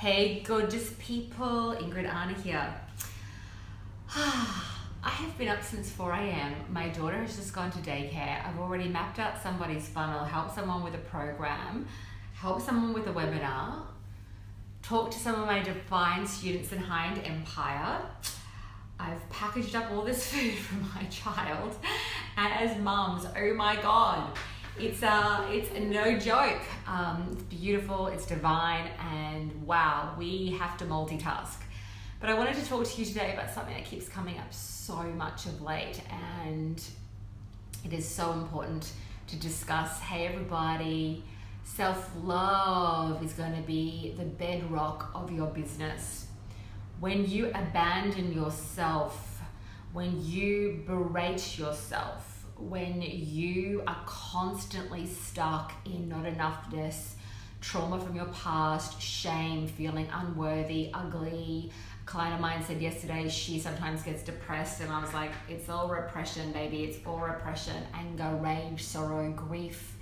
Hey gorgeous people, Ingrid Anna here. I have been up since 4 a.m. My daughter has just gone to daycare. I've already mapped out somebody's funnel, helped someone with a program, helped someone with a webinar, talked to some of my divine students in Hind Empire. I've packaged up all this food for my child, and as mums, oh my God, it's no joke. It's beautiful, it's divine, and wow, we have to multitask. But I wanted to talk to you today about something that keeps coming up so much of late, and it is so important to discuss. Hey everybody, self-love is going to be the bedrock of your business. When you abandon yourself, when you berate yourself, when you are constantly stuck in not enoughness, trauma from your past, shame, feeling unworthy, ugly. A client of mine said yesterday she sometimes gets depressed, and I was like, it's all repression, baby. It's all repression, anger, rage, sorrow, grief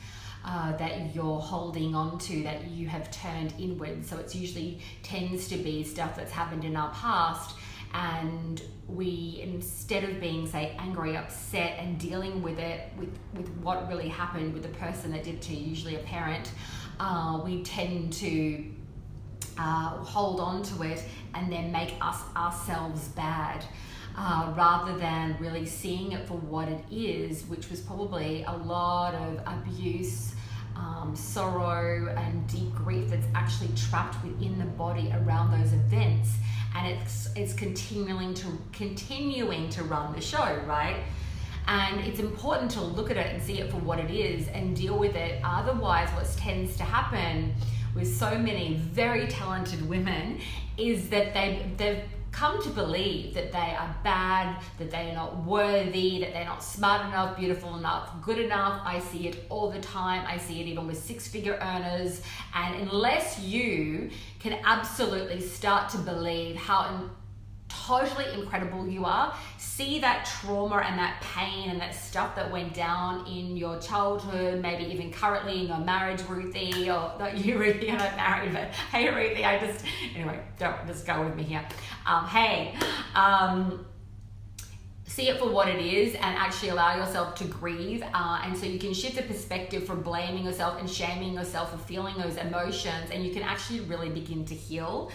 that you're holding on to, that you have turned inward. So it's usually tends to be stuff that's happened in our past, and we, instead of being, say, angry, upset, and dealing with it, with what really happened with the person that did it to you, usually a parent, we tend to hold on to it and then make ourselves bad, rather than really seeing it for what it is, which was probably a lot of abuse, sorrow, and deep grief that's actually trapped within the body around those events, and it's continuing to run the show, right? And it's important to look at it and see it for what it is and deal with it. Otherwise, what tends to happen with so many very talented women is that they've come to believe that they are bad, that they are not worthy, that they're not smart enough, beautiful enough, good enough. I see it all the time. I see it even with six-figure earners. And unless you can absolutely start to believe how totally incredible you are, see that trauma and that pain and that stuff that went down in your childhood, maybe even currently in your marriage, Ruthie, or not you, Ruthie, you're not married, but hey, Ruthie, anyway, don't just go with me here. See it for what it is and actually allow yourself to grieve, and so you can shift the perspective from blaming yourself and shaming yourself for feeling those emotions, and you can actually really begin to heal.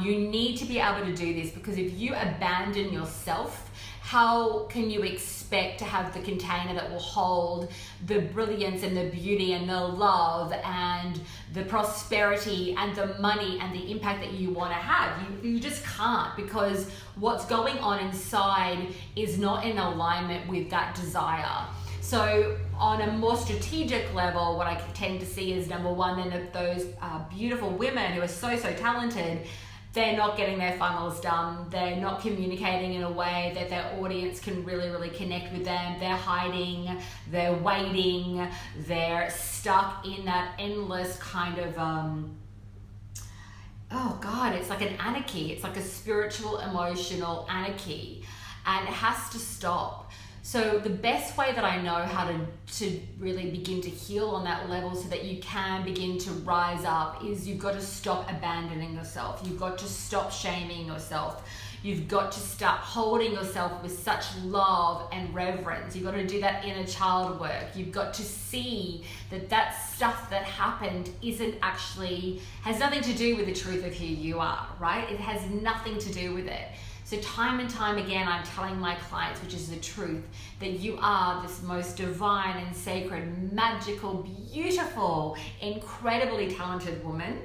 You need to be able to do this, because if you abandon yourself, how can you expect to have the container that will hold the brilliance and the beauty and the love and the prosperity and the money and the impact that you want to have? You just can't, because what's going on inside is not in alignment with that desire. So on a more strategic level, what I tend to see is, number one, then those beautiful women who are so talented, they're not getting their funnels done. They're not communicating in a way that their audience can really connect with them. They're hiding, they're waiting, they're stuck in that endless kind of, oh God, it's like an anarchy. It's like a spiritual, emotional anarchy, and it has to stop. So the best way that I know how to really begin to heal on that level so that you can begin to rise up is you've got to stop abandoning yourself. You've got to stop shaming yourself. You've got to start holding yourself with such love and reverence. You've got to do that inner child work. You've got to see that stuff that happened has nothing to do with the truth of who you are, right? It has nothing to do with it. So time and time again, I'm telling my clients, which is the truth, that you are this most divine and sacred, magical, beautiful, incredibly talented woman.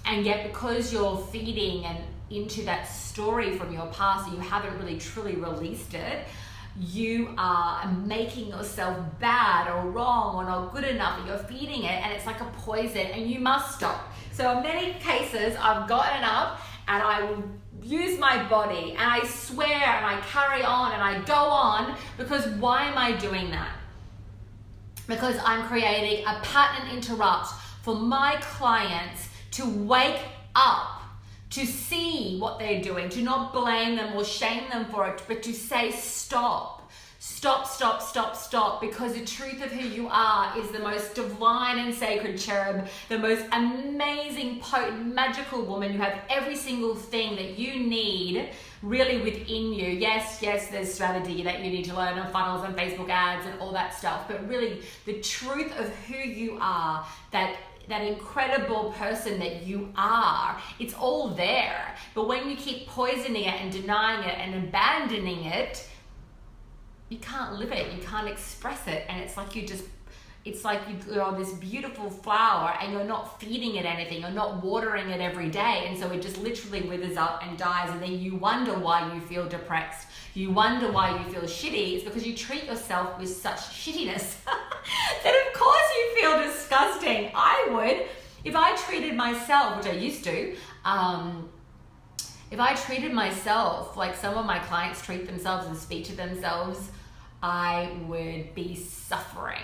And yet, because you're feeding and into that story from your past, and you haven't really truly released it, you are making yourself bad or wrong or not good enough, and you're feeding it, and it's like a poison, and you must stop. So in many cases, I've gotten up and I will use my body, and I swear, and I carry on, and I go on, because why am I doing that? Because I'm creating a pattern interrupt for my clients to wake up, to see what they're doing, to not blame them or shame them for it, but to say stop. Stop, stop, stop, stop, because the truth of who you are is the most divine and sacred cherub, the most amazing, potent, magical woman. You have every single thing that you need really within you. Yes, there's strategy that you need to learn on funnels and Facebook ads and all that stuff, but really the truth of who you are, that incredible person that you are, it's all there. But when you keep poisoning it and denying it and abandoning it, you can't live it, you can't express it, and it's like you're on this beautiful flower and you're not feeding it anything, you're not watering it every day, and so it just literally withers up and dies, and then you wonder why you feel depressed, you wonder why you feel shitty. It's because you treat yourself with such shittiness that of course you feel disgusting. I would, if I treated myself, which I used to, if I treated myself like some of my clients treat themselves and speak to themselves, I would be suffering.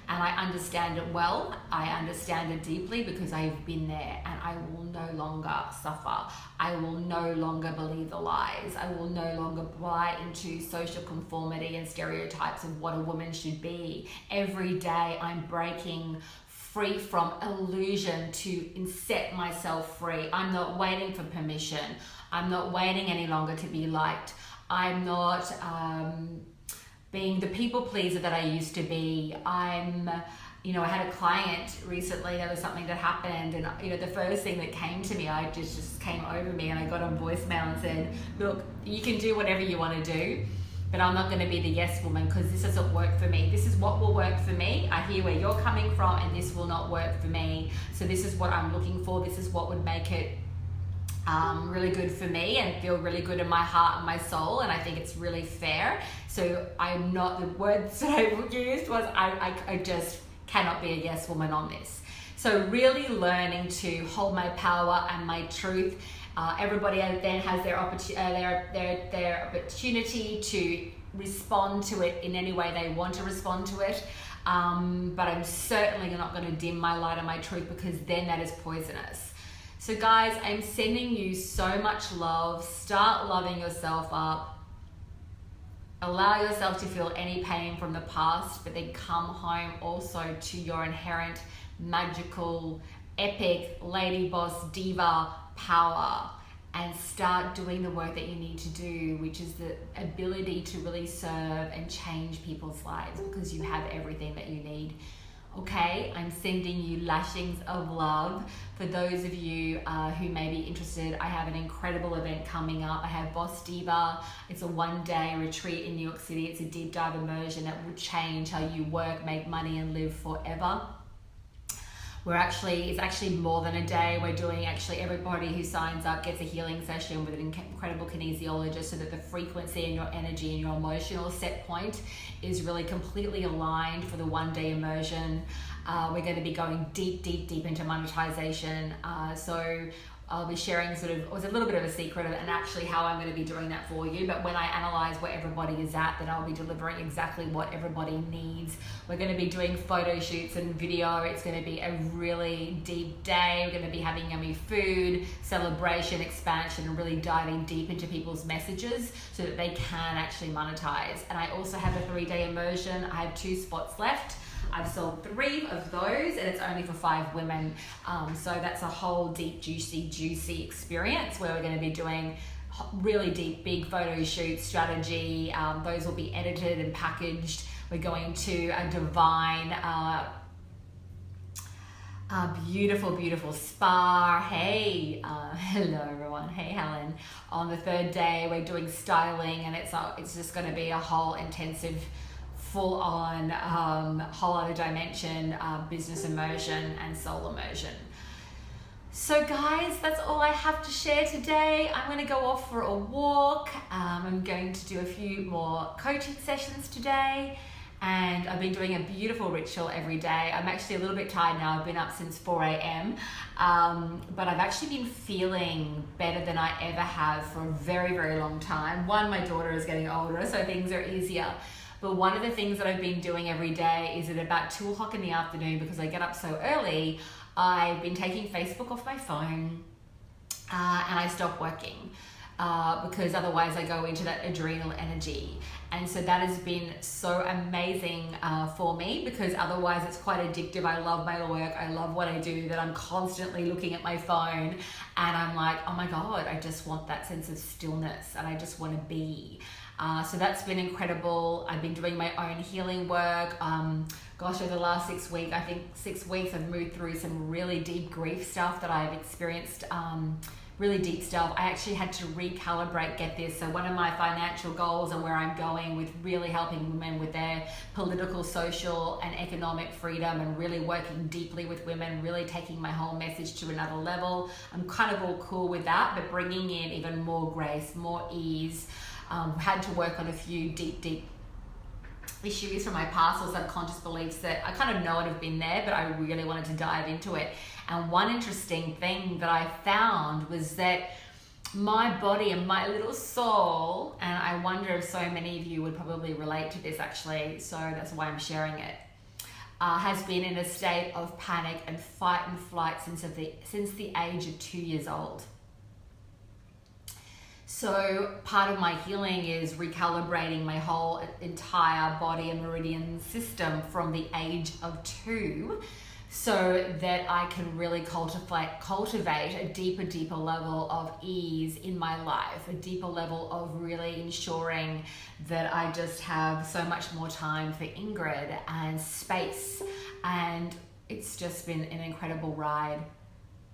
And I understand it well. I understand it deeply because I've been there, and I will no longer suffer. I will no longer believe the lies. I will no longer buy into social conformity and stereotypes of what a woman should be. Every day I'm breaking free from illusion to set myself free. I'm not waiting for permission. I'm not waiting any longer to be liked. I'm not being the people pleaser that I used to be. I had a client recently, there was something that happened, and the first thing that came to me, I just came over me, and I got on voicemail and said, look, you can do whatever you want to do, but I'm not going to be the yes woman, because this doesn't work for me. This is what will work for me. I hear where you're coming from, and this will not work for me. So this is what I'm looking for. This is what would make it really good for me and feel really good in my heart and my soul, and I think it's really fair. So I'm not, the words that I used was I just cannot be a yes woman on this. So really learning to hold my power and my truth. Everybody then has their opportunity to respond to it in any way they want to respond to it. But I'm certainly not going to dim my light and my truth, because then that is poisonous. So guys, I'm sending you so much love. Start loving yourself up. Allow yourself to feel any pain from the past, but then come home also to your inherent magical, epic lady boss diva power, and start doing the work that you need to do, which is the ability to really serve and change people's lives, because you have everything that you need. Okay, I'm sending you lashings of love. For those of you who may be interested, I have an incredible event coming up. I have Boss Diva. It's a one-day retreat in New York City. It's a deep dive immersion that will change how you work, make money, and live forever. It's actually more than a day. We're doing everybody who signs up gets a healing session with an incredible kinesiologist, so that the frequency and your energy and your emotional set point is really completely aligned for the one-day immersion. We're going to be going deep into monetization. So I'll be sharing it was a little bit of a secret and actually how I'm going to be doing that for you. But when I analyze where everybody is at, then I'll be delivering exactly what everybody needs. We're going to be doing photo shoots and video. It's going to be a really deep day. We're going to be having yummy food, celebration, expansion, and really diving deep into people's messages so that they can actually monetize. And I also have a 3-day immersion. I have 2 spots left. I've sold 3 of those, and it's only for 5 women. So that's a whole deep, juicy experience where we're going to be doing really deep, big photo shoots, strategy. Those will be edited and packaged. We're going to a divine, beautiful spa. Hey, hello everyone. Hey Helen. On the 3rd day, we're doing styling, and it's just going to be a whole intensive, full-on, whole other dimension, business immersion and soul immersion. So guys, that's all I have to share today. I'm going to go off for a walk. I'm going to do a few more coaching sessions today, and I've been doing a beautiful ritual every day. I'm actually a little bit tired now. I've been up since 4 a.m. But I've actually been feeling better than I ever have for a very long time. One, my daughter is getting older, so things are easier. But one of the things that I've been doing every day is at about 2 o'clock in the afternoon, because I get up so early, I've been taking Facebook off my phone, and I stop working. because otherwise I go into that adrenal energy. And so that has been so amazing for me, because otherwise it's quite addictive. I love my work, I love what I do, that I'm constantly looking at my phone and I'm like, oh my God, I just want that sense of stillness and I just want to be. So that's been incredible. I've been doing my own healing work. Gosh, over the last 6 weeks, I think 6 weeks, I've moved through some really deep grief stuff that I've experienced, really deep stuff. I actually had to recalibrate, get this. So one of my financial goals and where I'm going with really helping women with their political, social, and economic freedom, and really working deeply with women, really taking my whole message to another level. I'm kind of all cool with that, but bringing in even more grace, more ease. Had to work on a few deep issues from my past or subconscious beliefs that I kind of know and have been there, but I really wanted to dive into it. And one interesting thing that I found was that my body and my little soul, and I wonder if so many of you would probably relate to this actually, so that's why I'm sharing it, has been in a state of panic and fight and flight since the age of 2 years old. So part of my healing is recalibrating my whole entire body and meridian system from the age of 2, so that I can really cultivate a deeper level of ease in my life, a deeper level of really ensuring that I just have so much more time for Ingrid and space. And it's just been an incredible ride.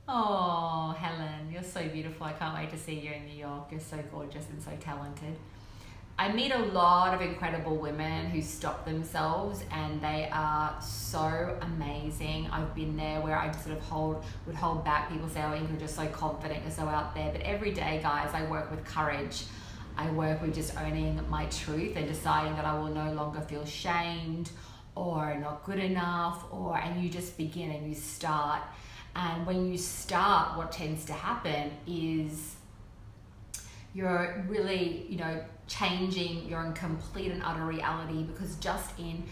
Oh, Helen, you're so beautiful. I can't wait to see you in New York. You're so gorgeous and so talented. I meet a lot of incredible women who stop themselves, and they are so amazing. I've been there where I sort of would hold back. People say, oh, Ingrid, you're so confident, you're so out there. But every day, guys, I work with courage. I work with just owning my truth and deciding that I will no longer feel shamed or not good enough, and you just begin and you start. And when you start, what tends to happen is you're really, changing your complete and utter reality, because just in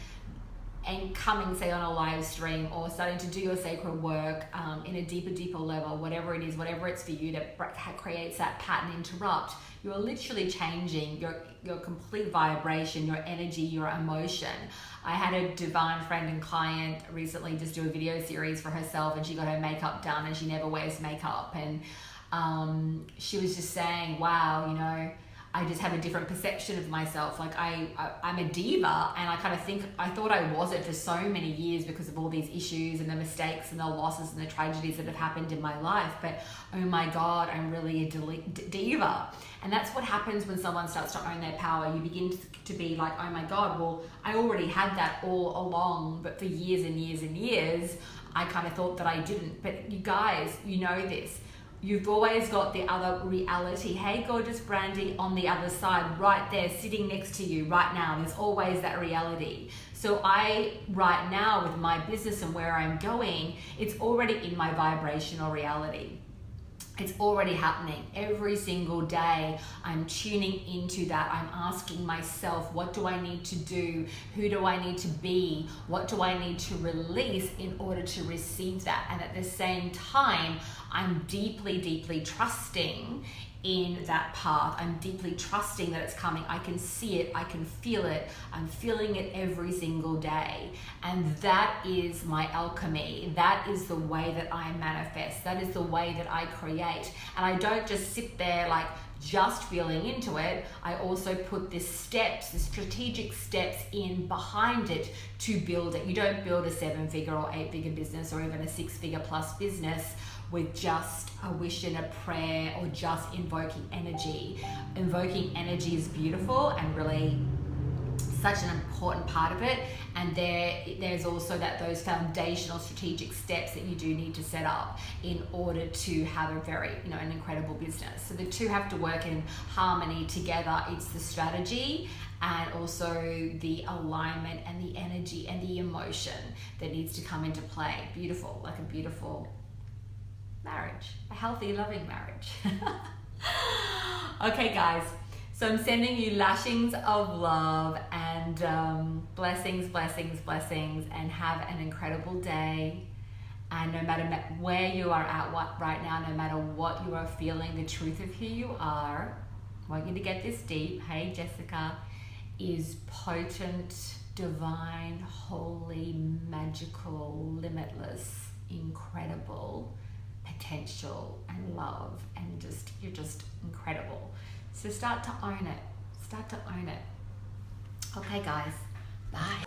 coming, say, on a live stream or starting to do your sacred work in a deeper level, whatever it is, whatever it's for you that creates that pattern interrupt, you're literally changing your complete vibration, your energy, your emotion. I had a divine friend and client recently just do a video series for herself, and she got her makeup done and she never wears makeup. And she was just saying, wow, I just have a different perception of myself. Like I'm a diva, and I thought I wasn't for so many years because of all these issues and the mistakes and the losses and the tragedies that have happened in my life. But oh my God, I'm really a diva. And that's what happens when someone starts to own their power. You begin to be like, oh my God, well, I already had that all along, but for years and years and years, I kind of thought that I didn't. But you guys, you know this. You've always got the other reality. Hey, gorgeous Brandy, on the other side, right there, sitting next to you right now. There's always that reality. So right now, with my business and where I'm going, it's already in my vibrational reality. It's already happening. Every single day, I'm tuning into that. I'm asking myself, what do I need to do? Who do I need to be? What do I need to release in order to receive that? And at the same time, I'm deeply trusting in that path. I'm deeply trusting that it's coming. I can see it, I can feel it, I'm feeling it every single day. And that is my alchemy. That is the way that I manifest. That is the way that I create. And I don't just sit there like just feeling into it. I also put the strategic steps in behind it to build it. You don't build a 7-figure or 8-figure business or even a 6-figure plus business with just a wish and a prayer or just invoking energy. Invoking energy is beautiful and really such an important part of it. And there's also those foundational strategic steps that you do need to set up in order to have a very, an incredible business. So the two have to work in harmony together. It's the strategy and also the alignment and the energy and the emotion that needs to come into play. Beautiful, like a beautiful marriage, a healthy, loving marriage. Okay, guys, so I'm sending you lashings of love and blessings, and have an incredible day. And no matter where you are at right now, no matter what you are feeling, the truth of who you are, I want you to get this deep. Hey, Jessica, is potent, divine, holy, magical, limitless, incredible potential and love, and you're just incredible. So start to own it. Start to own it. Okay, guys. Bye.